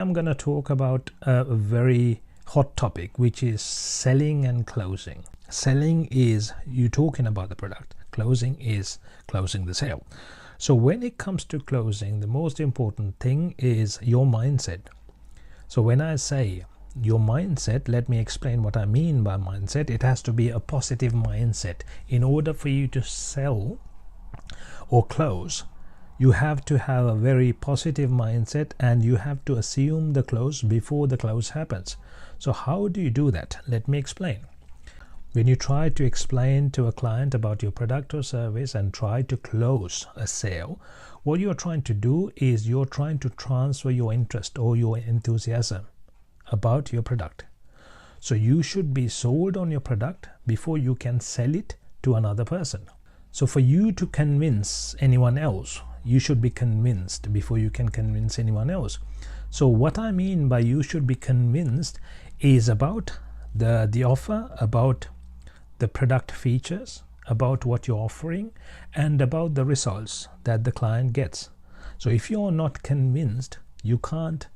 I'm going to talk about a very hot topic, which is selling and closing. Selling is you talking about the product. Closing is closing the sale. So when it comes to closing, the most important thing is your mindset. So when I say your mindset, let me explain what I mean by mindset. It has to be a positive mindset. In order for you to sell or close, you have to have a very positive mindset, and you have to assume the close before the close happens. So how do you do that? Let me explain. When you try to explain to a client about your product or service and try to close a sale, what you're trying to do is you're trying to transfer your interest or your enthusiasm about your product. So you should be sold on your product before you can sell it to another person. So for you to convince anyone else, you should be convinced before you can convince anyone else. So what I mean by you should be convinced is about the offer, about the product features, about what you're offering, and about the results that the client gets. So if you're not convinced, you can't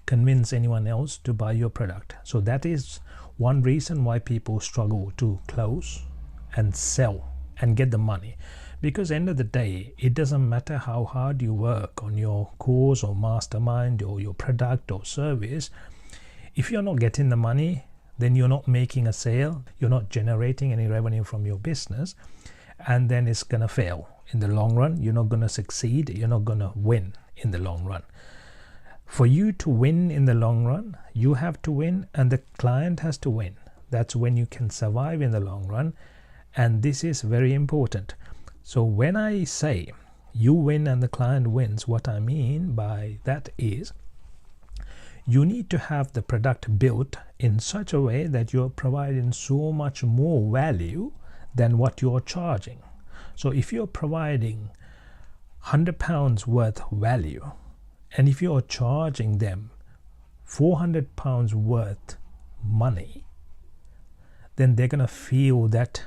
convince anyone else to buy your product. So that is one reason why people struggle to close and sell and get the money. Because end of the day, it doesn't matter how hard you work on your course or mastermind or your product or service. If you're not getting the money, then you're not making a sale, you're not generating any revenue from your business, and then it's gonna fail in the long run. You're not gonna succeed, you're not gonna win in the long run. For you to win in the long run, you have to win and the client has to win. That's when you can survive in the long run, and this is very important. So when I say you win and the client wins, what I mean by that is you need to have the product built in such a way that you're providing so much more value than what you're charging. So if you're providing £100 worth value, and if you're charging them £400 worth money, then they're gonna feel that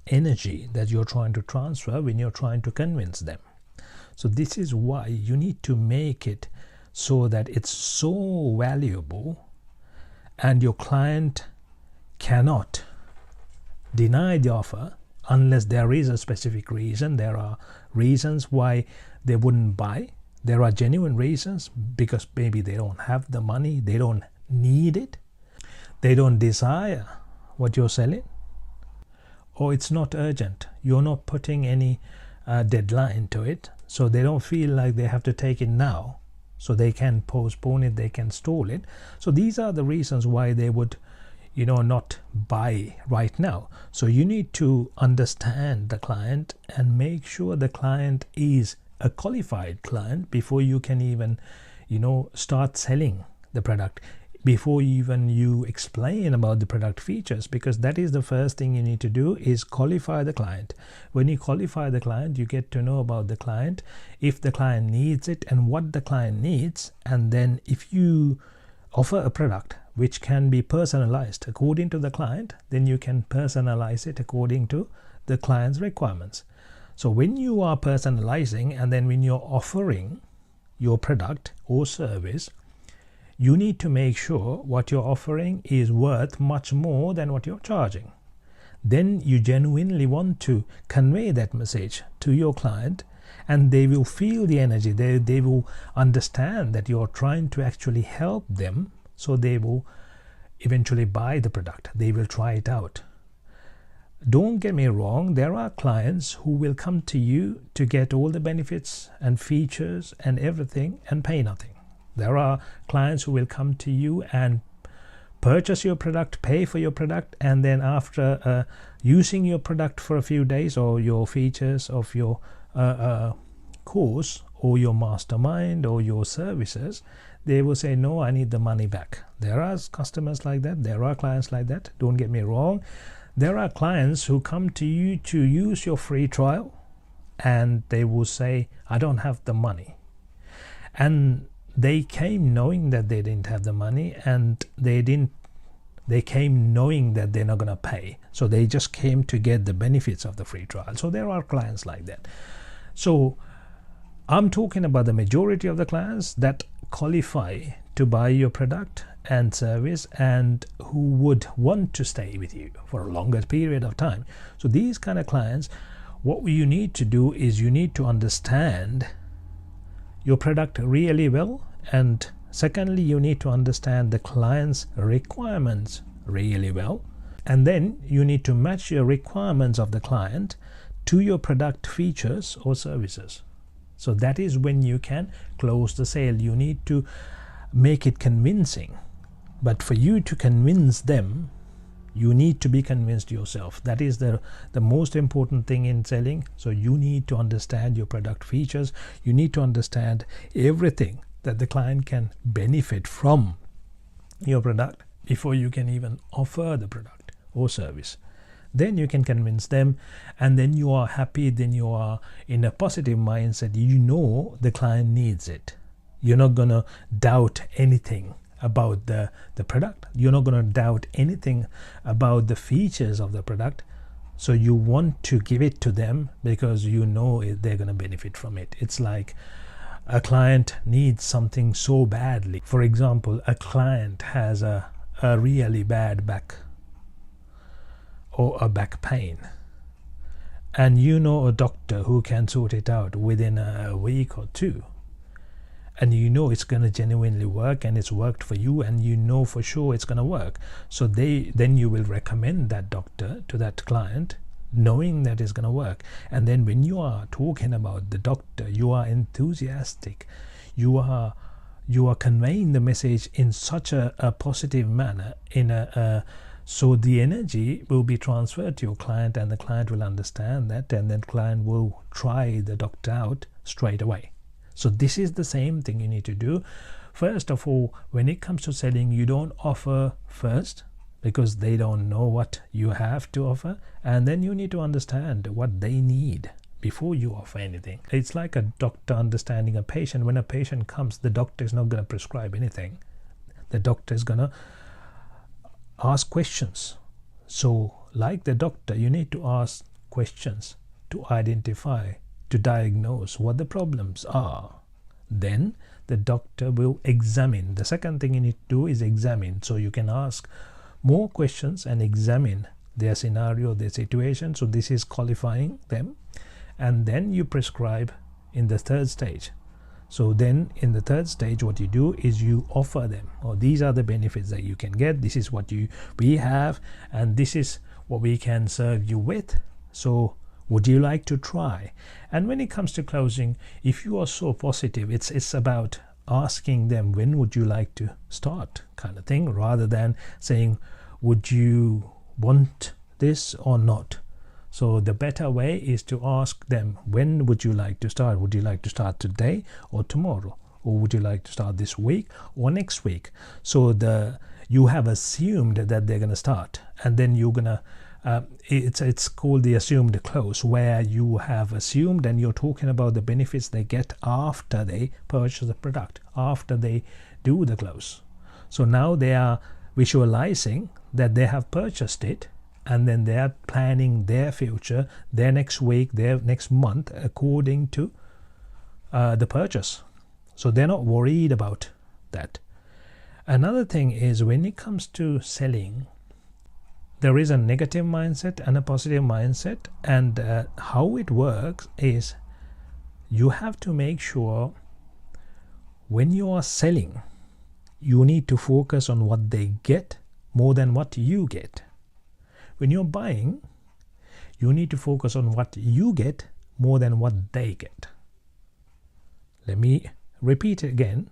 energy that you're trying to transfer when you're trying to convince them. So this is why you need to make it so that it's so valuable and your client cannot deny the offer unless there is a specific reason. There are reasons why they wouldn't buy. There are genuine reasons, because maybe they don't have the money, they don't need it, they don't desire what you're selling, or it's not urgent. You're not putting any deadline to it, so they don't feel like they have to take it now, so they can postpone it, they can stall it. So these are the reasons why they would not buy right now. So you need to understand the client and make sure the client is a qualified client before you can even start selling the product, before even you explain about the product features, because that is the first thing you need to do, is qualify the client. When you qualify the client, you get to know about the client, if the client needs it and what the client needs. And then if you offer a product which can be personalized according to the client, then you can personalize it according to the client's requirements. So when you are personalizing, and then when you're offering your product or service, you need to make sure what you're offering is worth much more than what you're charging. Then you genuinely want to convey that message to your client, and they will feel the energy. They will understand that you're trying to actually help them, so they will eventually buy the product. They will try it out. Don't get me wrong, there are clients who will come to you to get all the benefits and features and everything and pay nothing. There are clients who will come to you and purchase your product, pay for your product, and then after using your product for a few days, or your features of your course or your mastermind or your services, they will say, no, I need the money back. There are customers like that. There are clients like that. Don't get me wrong. There are clients who come to you to use your free trial, and they will say, I don't have the money. And they came knowing that they didn't have the money, and they came knowing that they're not going to pay. So they just came to get the benefits of the free trial. So there are clients like that. So I'm talking about the majority of the clients that qualify to buy your product and service and who would want to stay with you for a longer period of time. So these kind of clients, what you need to do is you need to understand your product really well, and secondly you need to understand the client's requirements really well, and then you need to match your requirements of the client to your product features or services. So that is when you can close the sale. You need to make it convincing, but for you to convince them, you need to be convinced yourself. That is the most important thing in selling. So you need to understand your product features. You need to understand everything that the client can benefit from your product before you can even offer the product or service. Then you can convince them, and then you are happy, then you are in a positive mindset. You know the client needs it. You're not going to doubt anything about the product. You're not going to doubt anything about the features of the product. So you want to give it to them because you know they're going to benefit from it. It's like a client needs something so badly. For example, a client has a really bad back or a back pain, and you know a doctor who can sort it out within a week or two, and you know it's going to genuinely work, and it's worked for you, and you know for sure it's going to work. So then you will recommend that doctor to that client, knowing that it's going to work. And then when you are talking about the doctor, you are enthusiastic, you are conveying the message in such a positive manner, so the energy will be transferred to your client, and the client will understand that, and then client will try the doctor out straight away. So this is the same thing you need to do. First of all, when it comes to selling, you don't offer first because they don't know what you have to offer, and then you need to understand what they need before you offer anything. It's like a doctor understanding a patient. When a patient comes, the doctor is not going to prescribe anything. The doctor is going to ask questions. So like the doctor, you need to ask questions to identify, to diagnose what the problems are. Then the doctor will examine. The second thing you need to do is examine. So you can ask more questions and examine their scenario, their situation. So this is qualifying them, and then you prescribe in the third stage. So then in the third stage, what you do is you offer them, or these are the benefits that you can get, this is what we have, and this is what we can serve you with. So would you like to try? And when it comes to closing, if you are so positive, it's about asking them, when would you like to start, kind of thing, rather than saying, would you want this or not? So the better way is to ask them, when would you like to start? Would you like to start today or tomorrow? Or would you like to start this week or next week? So you have assumed that they're going to start, and then you're going to it's called the assumed close, where you have assumed and you're talking about the benefits they get after they purchase the product, after they do the close. So now they are visualizing that they have purchased it, and then they are planning their future, their next week, their next month according to the purchase. So they're not worried about that. Another thing is, when it comes to selling, there is a negative mindset and a positive mindset, and how it works is you have to make sure when you are selling, you need to focus on what they get more than what you get. When you're buying, you need to focus on what you get more than what they get. Let me repeat it again.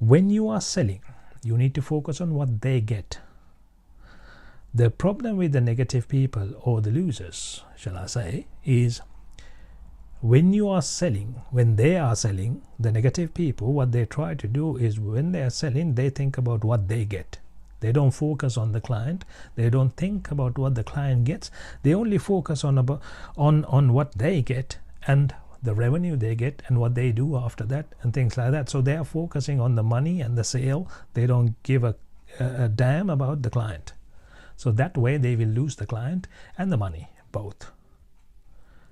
When you are selling, you need to focus on what they get. The problem with the negative people, or the losers, shall I say, is when you are selling, when they are selling, the negative people, what they try to do is, when they are selling, they think about what they get. They don't focus on the client. They don't think about what the client gets. They only focus on what they get and the revenue they get and what they do after that and things like that. So they are focusing on the money and the sale. They don't give a damn about the client. So that way they will lose the client and the money, both.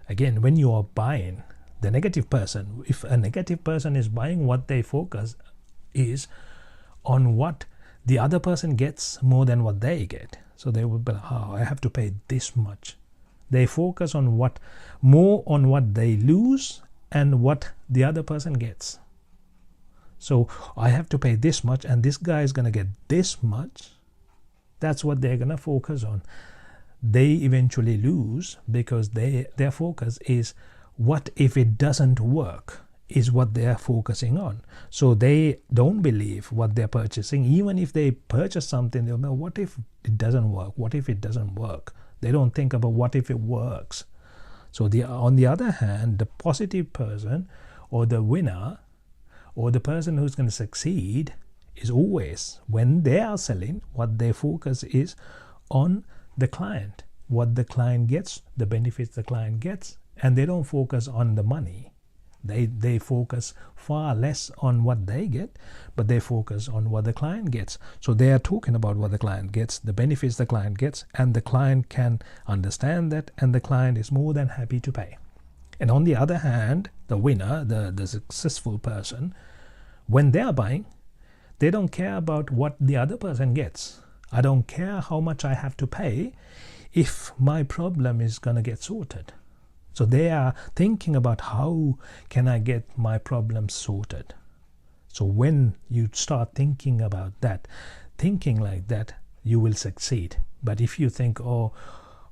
Again, when you are buying, the negative person, if a negative person is buying, what they focus is on what the other person gets more than what they get. So they will be like, oh, I have to pay this much. They focus on more on what they lose and what the other person gets. So I have to pay this much and this guy is going to get this much. That's what they're going to focus on. They eventually lose because their focus is what if it doesn't work, is what they're focusing on. So they don't believe what they're purchasing. Even if they purchase something, they'll know, what if it doesn't work? What if it doesn't work? They don't think about what if it works. So on the other hand, the positive person or the winner or the person who's going to succeed is always, when they are selling, what their focus is on the client, what the client gets, the benefits the client gets, and they don't focus on the money. They focus far less on what they get, but they focus on what the client gets. So they are talking about what the client gets, the benefits the client gets, and the client can understand that, and the client is more than happy to pay. And on the other hand, the winner, the successful person, when they are buying, they don't care about what the other person gets. I don't care how much I have to pay if my problem is going to get sorted. So they are thinking about how can I get my problem sorted. So when you start thinking about that, thinking like that, you will succeed. But if you think, oh,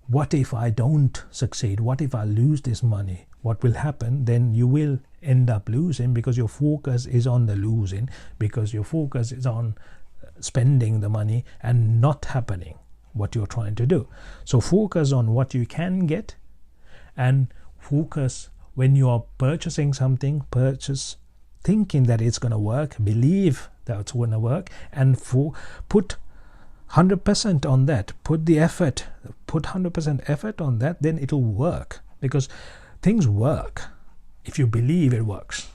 what if I don't succeed? What if I lose this money? What will happen? Then you will end up losing because your focus is on the losing, because your focus is on spending the money and not happening what you're trying to do. So focus on what you can get, and focus when you are purchasing something, purchase thinking that it's going to work, believe that it's going to work, and put 100% on that, put the effort, put 100% effort on that, then it'll work. Because things work if you believe it works.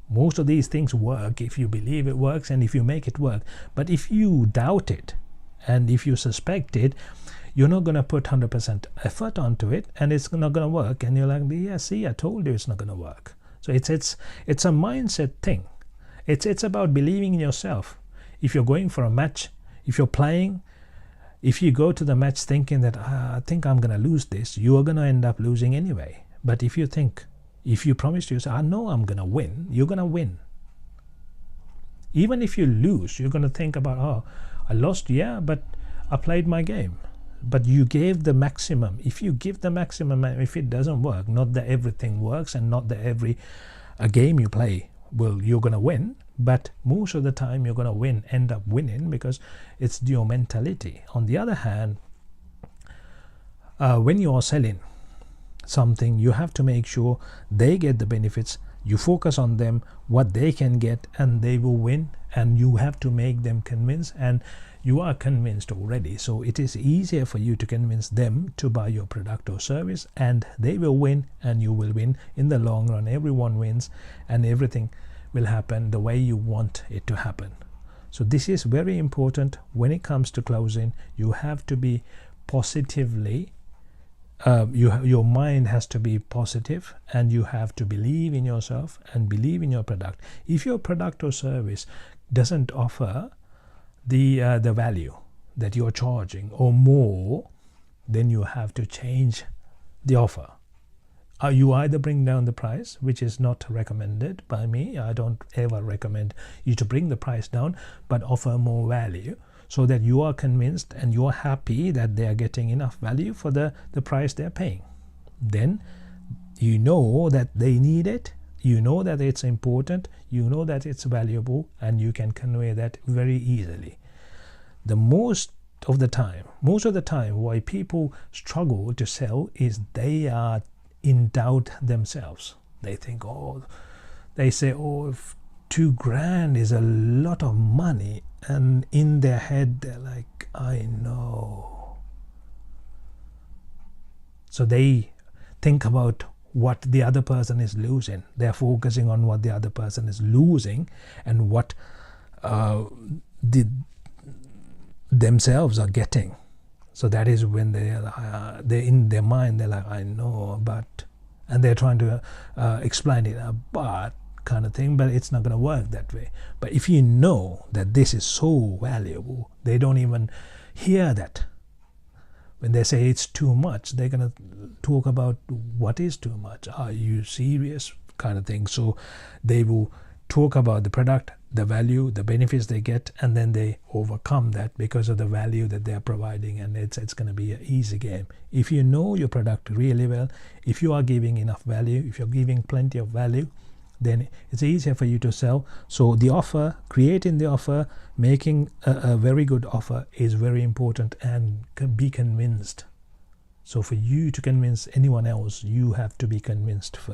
Most of these things work if you believe it works and if you make it work. But if you doubt it and if you suspect it, you're not going to put 100% effort onto it, and it's not going to work, and you're like, yeah, see, I told you it's not going to work. So it's a mindset thing. It's about believing in yourself. If you're going for a match, if you're playing, if you go to the match thinking that I think I'm going to lose this, you are going to end up losing anyway. But if you promise to yourself, I know I'm going to win, you're going to win. Even if you lose, you're going to think about, oh, I lost, yeah, but I played my game. But you gave the maximum. If you give the maximum, if it doesn't work, not that everything works and not that every game you play, well, you're going to win. But most of the time you're going to end up winning because it's your mentality. On the other hand, when you're selling something, you have to make sure they get the benefits. You focus on them, what they can get, and they will win. And you have to make them convinced, and you are convinced already. So it is easier for you to convince them to buy your product or service, and they will win and you will win. In the long run, everyone wins and everything will happen the way you want it to happen. So this is very important when it comes to closing. You have to be positively, your mind has to be positive, and you have to believe in yourself and believe in your product. If your product or service doesn't offer the value that you're charging or more, then you have to change the offer. You either bring down the price, which is not recommended by me. I don't ever recommend you to bring the price down, but offer more value so that you are convinced and you are happy that they are getting enough value for the price they're paying. Then you know that they need it, you know that it's important, you know that it's valuable, and you can convey that very easily. Most of the time why people struggle to sell is they are in doubt themselves. They think, they say, $2 grand is a lot of money, and in their head they're like, I know. So they think about what the other person is losing. They're focusing on what the other person is losing and what themselves are getting. So that is when they're in their mind, they're like, I know, but, and they're trying to explain it, but kind of thing, but it's not going to work that way. But if you know that this is so valuable, they don't even hear that. When they say it's too much, they're going to talk about what is too much. Are you serious? Kind of thing. So they will talk about the product, the value, the benefits they get, and then they overcome that because of the value that they are providing, and it's going to be an easy game. If you know your product really well, if you are giving enough value, if you're giving plenty of value, then it's easier for you to sell. So the offer, creating the offer, making a very good offer is very important, and can be convinced. So for you to convince anyone else, you have to be convinced first.